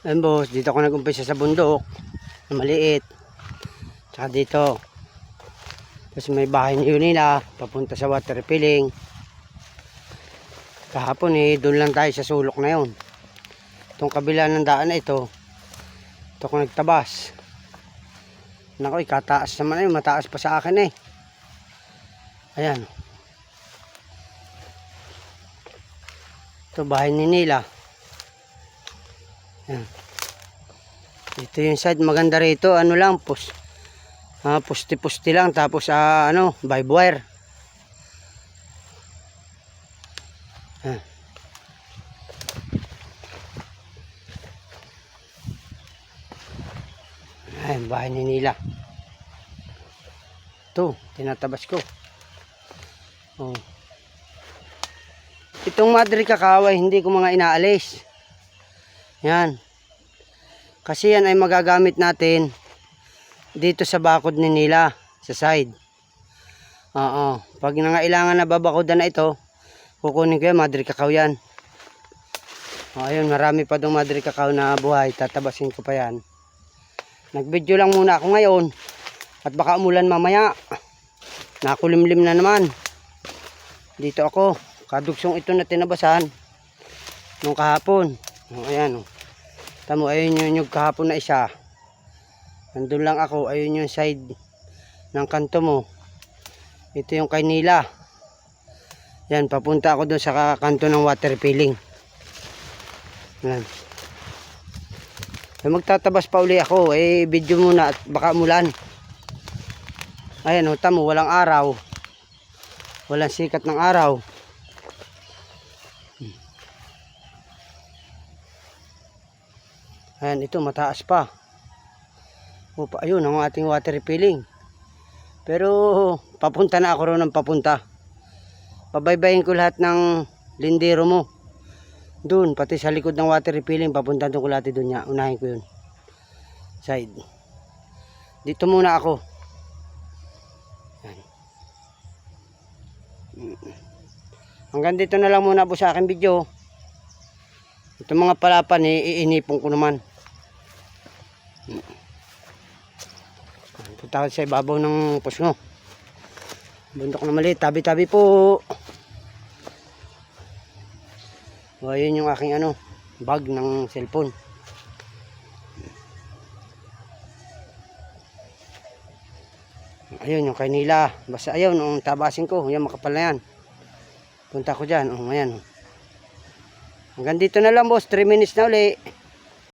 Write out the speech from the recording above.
Ayun boss, dito ako nag-umpisa sa bundok na maliit. Tsaka dito. Tapos may bahay niyo nila, papunta sa water filling. Kahapon doon lang tayo sa sulok na yun. Itong kabila ng daan na ito ko nagtabas. Nako, ikataas naman ayun, mataas pa sa akin Ayan. Ito bahay ni Nila. Ayan. Ito yung side, maganda rito, ano lang, pusti-pusti lang, tapos vibe wire. Ayan. Ayan, bahay ni Nila. Ito, tinatabas ko. Oh. Itong madre kakaway, hindi ko mga inaalis. Yan. Kasi yan ay magagamit natin dito sa bakod ni Nila, sa side. Oo. Pag nangailangan na babakodan na ito, kukunin ko yan, madre kakao yan. Ayun, marami pa dong madre kakao na buhay, tatabasin ko pa yan. Nag-video lang muna ako ngayon at baka umulan mamaya. Nakulimlim na naman. Dito ako, kadugsong ito na tinabasan nung kahapon. Ayan tamo, ayun yung kahapon na isa. Nandun lang ako, ayun yung side ng kanto mo. Ito yung kay Nila. Yan, papunta ako doon sa kanto ng water filling. Yan. Magtatabas pa uli ako, video muna at baka umulan. Ayan, tamo, walang araw. Walang sikat ng araw. Ayan, ito mataas pa. Ayun ang ating water filling. Pero papunta na ako ron ng papunta. Pabaybayin ko lahat ng lindero mo. Doon, pati sa likod ng water filling, papunta doon ko lahat doon niya. Unahin ko yun. Side. Dito muna ako. Ayan. Hanggang dito na lang muna po sa aking video. Itong mga palapan, iinipon ko naman. Punta ko sa ibabaw ng pusno. Bundok na maliit, tabi-tabi po. Ayun yung aking bag ng cellphone. Ayun yung kay Nila. Basta ayun, tabasin ko. Yan, makapal na yan. Punta ko dyan. Ayan. Hanggang dito na lang boss, 3 minutes na uli.